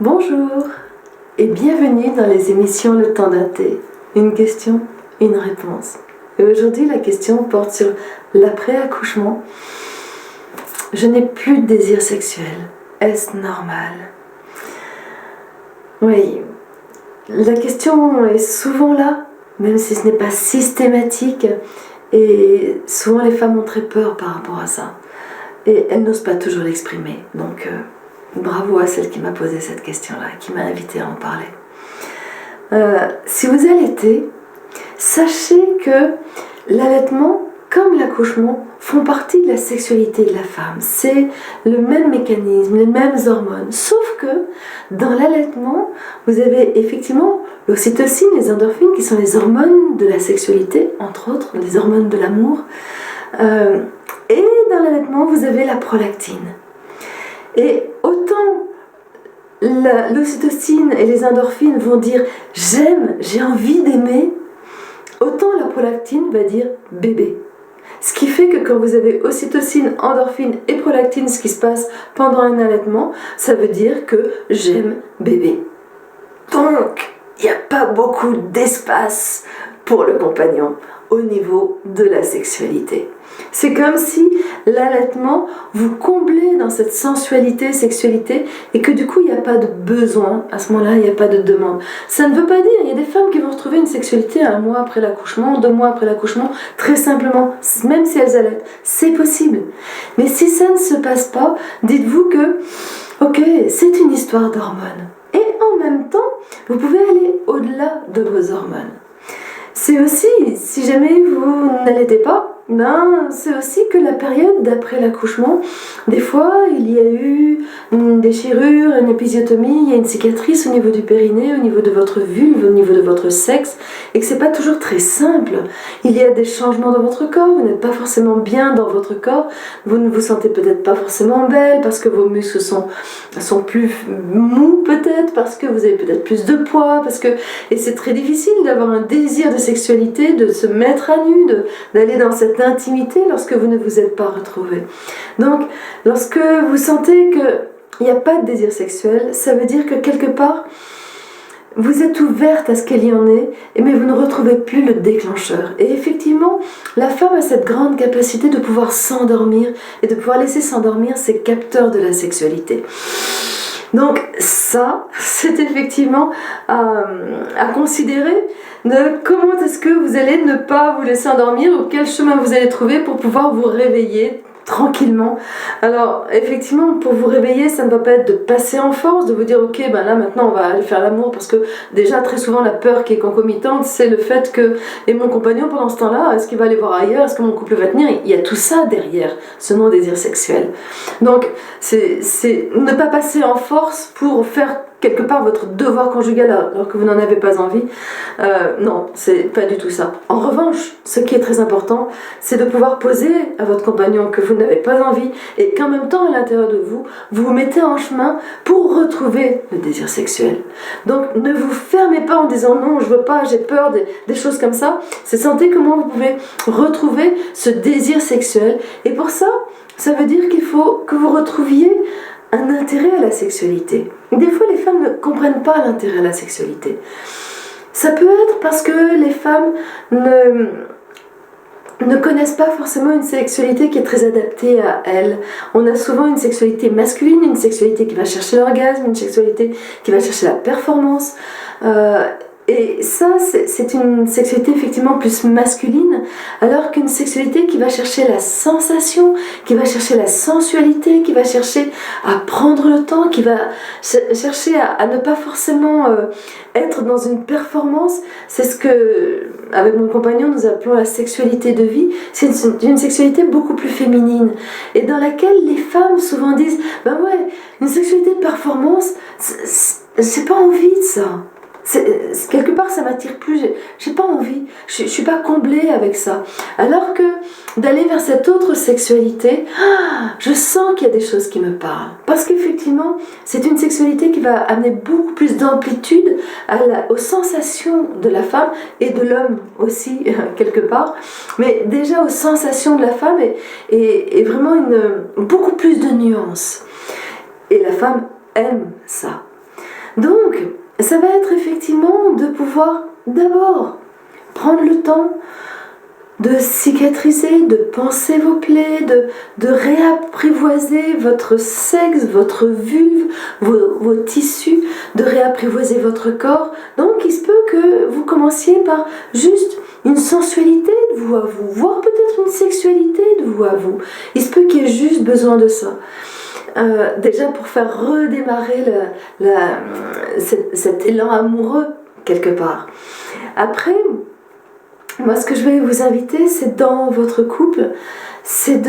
Bonjour et bienvenue dans les émissions Le Temps d'un thé. Une question, une réponse. Et aujourd'hui, la question porte sur l'après-accouchement. Je n'ai plus de désir sexuel. Est-ce normal? Oui, la question est souvent là, même si ce n'est pas systématique. Et souvent, les femmes ont très peur par rapport à ça. Et elles n'osent pas toujours l'exprimer. Donc, bravo à celle qui m'a posé cette question-là, qui m'a invitée à en parler. Si vous allaitez, sachez que l'allaitement, comme l'accouchement, font partie de la sexualité de la femme. C'est le même mécanisme, les mêmes hormones. Sauf que dans l'allaitement, vous avez effectivement l'ocytocine, les endorphines, qui sont les hormones de la sexualité, entre autres, les hormones de l'amour. Et dans l'allaitement, vous avez la prolactine. Et autant l'ocytocine et les endorphines vont dire « j'aime, j'ai envie d'aimer », autant la prolactine va dire « bébé ». Ce qui fait que quand vous avez ocytocine, endorphine et prolactine, ce qui se passe pendant un allaitement, ça veut dire que j'aime bébé. Donc, il n'y a pas beaucoup d'espace pour le compagnon au niveau de la sexualité. C'est comme si l'allaitement vous comblait dans cette sensualité, sexualité, et que du coup il n'y a pas de besoin, à ce moment-là il n'y a pas de demande. Ça ne veut pas dire, il y a des femmes qui vont retrouver une sexualité 1 mois après l'accouchement, 2 mois après l'accouchement, très simplement, même si elles allaitent, c'est possible. Mais si ça ne se passe pas, dites-vous que, ok, c'est une histoire d'hormones. Et en même temps, vous pouvez aller au-delà de vos hormones. C'est aussi, si jamais vous n'allaitez pas, c'est aussi que la période d'après l'accouchement, des fois il y a eu une déchirure, une épisiotomie, il y a une cicatrice au niveau du périnée, au niveau de votre vulve, au niveau de votre sexe, et que c'est pas toujours très simple. Il y a des changements dans votre corps, vous n'êtes pas forcément bien dans votre corps, vous ne vous sentez peut-être pas forcément belle parce que vos muscles sont plus mous peut-être, parce que vous avez peut-être plus de poids, et c'est très difficile d'avoir un désir de sexualité, de se mettre à nu, d'aller dans cette intimité lorsque vous ne vous êtes pas retrouvé. Donc, lorsque vous sentez qu'il n'y a pas de désir sexuel, ça veut dire que quelque part, vous êtes ouverte à ce qu'il y en ait, mais vous ne retrouvez plus le déclencheur. Et effectivement, la femme a cette grande capacité de pouvoir s'endormir et de pouvoir laisser s'endormir ses capteurs de la sexualité. Donc ça, c'est effectivement à considérer de comment est-ce que vous allez ne pas vous laisser endormir ou quel chemin vous allez trouver pour pouvoir vous réveiller tranquillement. Alors effectivement, pour vous réveiller, ça ne va pas être de passer en force, de vous dire ok, ben là maintenant on va aller faire l'amour, parce que déjà très souvent la peur qui est concomitante, c'est le fait que, et mon compagnon pendant ce temps-là, est-ce qu'il va aller voir ailleurs, est-ce que mon couple va tenir? Il y a tout ça derrière ce non-désir sexuel. Donc c'est ne pas passer en force pour faire quelque part votre devoir conjugal alors que vous n'en avez pas envie. Non, c'est pas du tout ça. En revanche, ce qui est très important, c'est de pouvoir poser à votre compagnon que vous n'avez pas envie et qu'en même temps, à l'intérieur de vous, vous vous mettez en chemin pour retrouver le désir sexuel. Donc, ne vous fermez pas en disant non, je veux pas, j'ai peur, des choses comme ça. C'est sentez comment vous pouvez retrouver ce désir sexuel. Et pour ça, ça veut dire qu'il faut que vous retrouviez un intérêt à la sexualité. Des fois, les femmes ne comprennent pas l'intérêt à la sexualité. Ça peut être parce que les femmes ne connaissent pas forcément une sexualité qui est très adaptée à elles. On a souvent une sexualité masculine, une sexualité qui va chercher l'orgasme, une sexualité qui va chercher la performance. Et ça, c'est une sexualité effectivement plus masculine, alors qu'une sexualité qui va chercher la sensation, qui va chercher la sensualité, qui va chercher à prendre le temps, qui va chercher à ne pas forcément être dans une performance, c'est ce que, avec mon compagnon, nous appelons la sexualité de vie. C'est une sexualité beaucoup plus féminine, et dans laquelle les femmes souvent disent « ben ouais, une sexualité de performance, j'ai pas envie de ça ». Quelque part ça m'attire plus, j'ai pas envie, je suis pas comblée avec ça, alors que d'aller vers cette autre sexualité, je sens qu'il y a des choses qui me parlent, parce qu'effectivement c'est une sexualité qui va amener beaucoup plus d'amplitude aux sensations de la femme et de l'homme aussi quelque part, mais déjà aux sensations de la femme et vraiment beaucoup plus de nuances, et la femme aime ça. Donc, ça va être effectivement de pouvoir d'abord prendre le temps de cicatriser, de panser vos plaies, de réapprivoiser votre sexe, votre vulve, vos tissus, de réapprivoiser votre corps. Donc il se peut que vous commenciez par juste une sensualité de vous à vous, voire peut-être une sexualité de vous à vous. Il se peut qu'il y ait juste besoin de ça. Déjà pour faire redémarrer cet élan amoureux quelque part. Après, moi, ce que je vais vous inviter, c'est dans votre couple, c'est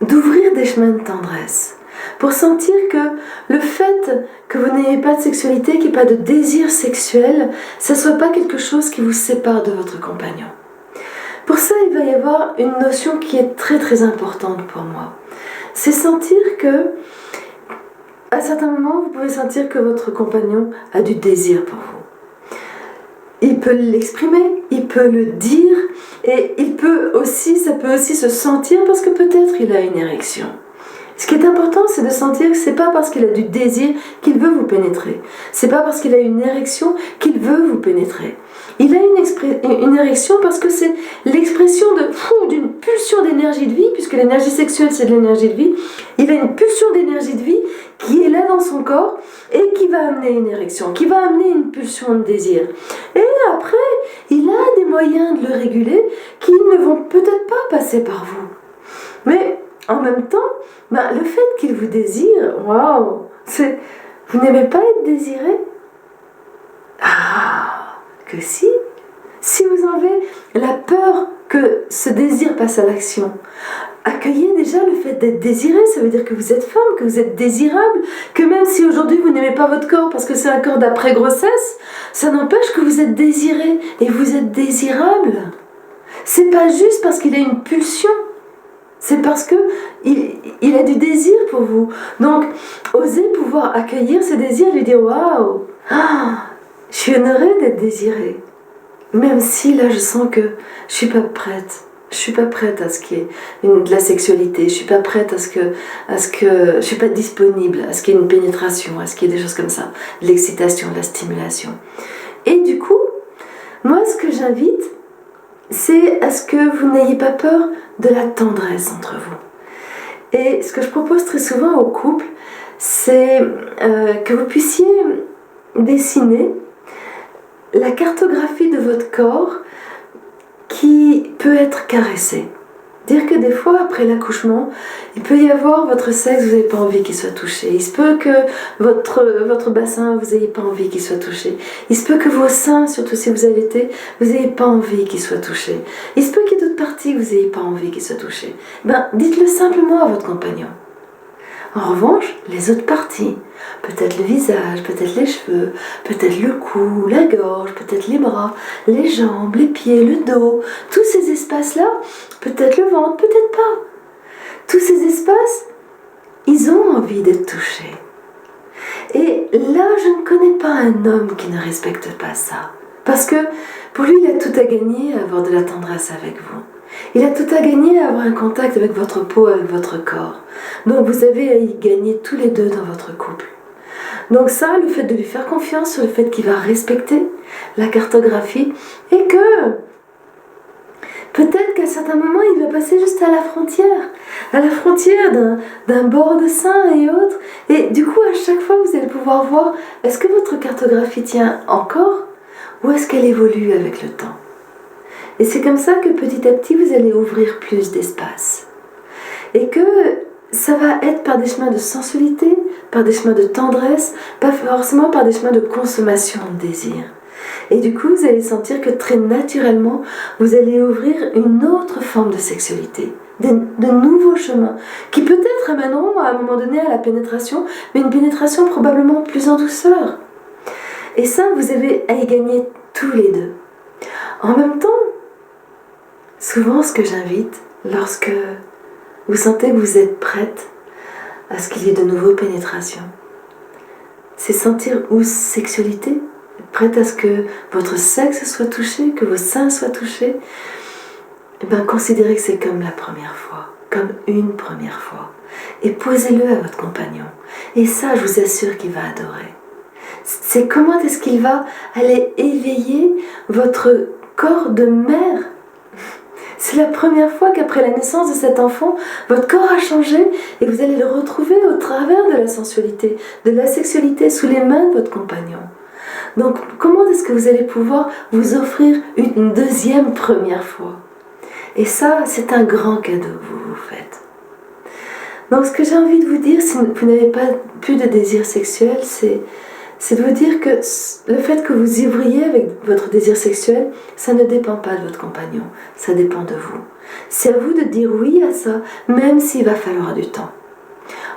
d'ouvrir des chemins de tendresse. Pour sentir que le fait que vous n'ayez pas de sexualité, qu'il n'y ait pas de désir sexuel, ça ne soit pas quelque chose qui vous sépare de votre compagnon. Pour ça, il va y avoir une notion qui est très très importante pour moi. C'est sentir que, à certains moments, vous pouvez sentir que votre compagnon a du désir pour vous. Il peut l'exprimer, il peut le dire, et ça peut aussi se sentir parce que peut-être il a une érection. Ce qui est important, c'est de sentir que c'est pas parce qu'il a du désir qu'il veut vous pénétrer. C'est pas parce qu'il a une érection qu'il veut vous pénétrer. Il a une érection parce que c'est l'expression d'une pulsion d'énergie de vie, puisque l'énergie sexuelle c'est de l'énergie de vie. Il a une pulsion d'énergie de vie qui est là dans son corps et qui va amener une érection, qui va amener une pulsion de désir. Et après, il a des moyens de le réguler qui ne vont peut-être pas passer par vous. Mais en même temps, le fait qu'il vous désire, waouh, vous n'aimez pas être désiré? Ah, que si. Si vous avez la peur que ce désir passe à l'action, accueillez déjà le fait d'être désiré. Ça veut dire que vous êtes femme, que vous êtes désirable, que même si aujourd'hui vous n'aimez pas votre corps parce que c'est un corps d'après-grossesse, ça n'empêche que vous êtes désiré et vous êtes désirable. C'est pas juste parce qu'il a une pulsion, c'est parce que il a du désir pour vous. Donc, osez pouvoir accueillir ce désir, lui dire waouh, je suis honorée d'être désirée. Même si là je sens que je suis pas prête. Je suis pas prête à ce qu'il y ait de la sexualité. Je suis pas prête à ce que je suis pas disponible à ce qu'il y ait une pénétration, à ce qu'il y ait des choses comme ça, de l'excitation, de la stimulation. Et du coup, moi ce que j'invite, c'est à ce que vous n'ayez pas peur de la tendresse entre vous. Et ce que je propose très souvent aux couples, c'est que vous puissiez dessiner la cartographie de votre corps qui peut être caressée. Dire que des fois, après l'accouchement, il peut y avoir votre sexe, vous n'avez pas envie qu'il soit touché. Il se peut que votre bassin, vous n'ayez pas envie qu'il soit touché. Il se peut que vos seins, surtout si vous allaitez, vous n'ayez pas envie qu'ils soient touchés. Il se peut qu'il y ait d'autres parties que vous n'ayez pas envie qu'ils soient touchées. Dites-le simplement à votre compagnon. En revanche, les autres parties, peut-être le visage, peut-être les cheveux, peut-être le cou, la gorge, peut-être les bras, les jambes, les pieds, le dos, tous ces espaces-là, peut-être le ventre, peut-être pas. Tous ces espaces, ils ont envie d'être touchés. Et là, je ne connais pas un homme qui ne respecte pas ça. Parce que pour lui, il a tout à gagner à avoir de la tendresse avec vous. Il a tout à gagner à avoir un contact avec votre peau, avec votre corps. Donc vous avez à y gagner tous les deux dans votre couple. Donc ça, le fait de lui faire confiance sur le fait qu'il va respecter la cartographie et que peut-être qu'à certains moments, il va passer juste à la frontière d'un bord de sein et autres. Et du coup, à chaque fois, vous allez pouvoir voir, est-ce que votre cartographie tient encore ou est-ce qu'elle évolue avec le temps? Et c'est comme ça que petit à petit, vous allez ouvrir plus d'espace. Et que ça va être par des chemins de sensualité, par des chemins de tendresse, pas forcément par des chemins de consommation de désir. Et du coup, vous allez sentir que très naturellement, vous allez ouvrir une autre forme de sexualité, de nouveaux chemins, qui peut-être amèneront à un moment donné à la pénétration, mais une pénétration probablement plus en douceur. Et ça, vous avez à y gagner tous les deux. En même temps, souvent ce que j'invite, lorsque vous sentez que vous êtes prête à ce qu'il y ait de nouveau pénétration, c'est sentir ou sexualité, prête à ce que votre sexe soit touché, que vos seins soient touchés, et considérez que c'est comme la première fois, comme une première fois. Et posez-le à votre compagnon. Et ça, je vous assure qu'il va adorer. C'est comment est-ce qu'il va aller éveiller votre corps de mère. C'est la première fois qu'après la naissance de cet enfant, votre corps a changé et vous allez le retrouver au travers de la sensualité, de la sexualité sous les mains de votre compagnon. Donc, comment est-ce que vous allez pouvoir vous offrir une deuxième première fois? Et ça, c'est un grand cadeau que vous vous faites. Donc, ce que j'ai envie de vous dire, si vous n'avez pas plus de désir sexuel, c'est de vous dire que le fait que vous ouvriez avec votre désir sexuel, ça ne dépend pas de votre compagnon, ça dépend de vous. C'est à vous de dire oui à ça, même s'il va falloir du temps.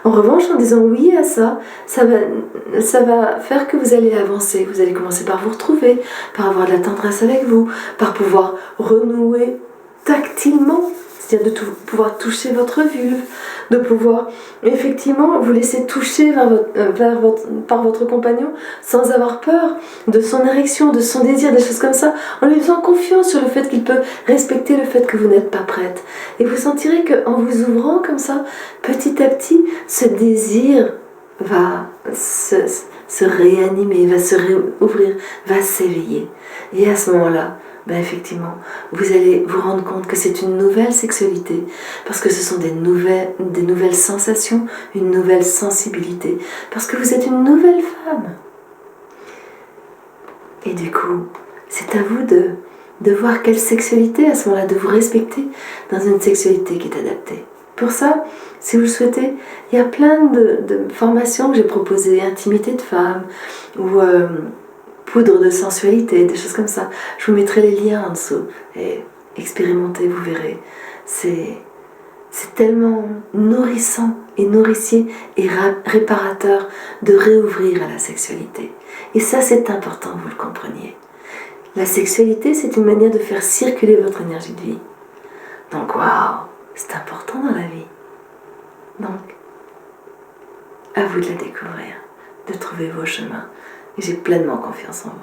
En revanche, en disant oui à ça, ça va faire que vous allez avancer. Vous allez commencer par vous retrouver, par avoir de la tendresse avec vous, par pouvoir renouer tactilement, c'est-à-dire de pouvoir toucher votre vulve, de pouvoir effectivement vous laisser toucher par votre compagnon sans avoir peur de son érection, de son désir, des choses comme ça, en lui faisant confiance sur le fait qu'il peut respecter le fait que vous n'êtes pas prête. Et vous sentirez qu'en vous ouvrant comme ça, petit à petit, ce désir va se réanimer, va se réouvrir, va s'éveiller. Et à ce moment-là, effectivement, vous allez vous rendre compte que c'est une nouvelle sexualité, parce que ce sont des nouvelles sensations, une nouvelle sensibilité, parce que vous êtes une nouvelle femme. Et du coup, c'est à vous de voir quelle sexualité, à ce moment-là, de vous respecter dans une sexualité qui est adaptée. Pour ça, si vous le souhaitez, il y a plein de formations que j'ai proposées, intimité de femme, ou poudre de sensualité, des choses comme ça. Je vous mettrai les liens en dessous et expérimentez, vous verrez. C'est tellement nourrissant et nourricier et réparateur de réouvrir à la sexualité. Et ça, c'est important que vous le compreniez. La sexualité, c'est une manière de faire circuler votre énergie de vie. Donc, waouh, c'est important dans la vie. Donc, à vous de la découvrir, de trouver vos chemins. Et j'ai pleinement confiance en vous.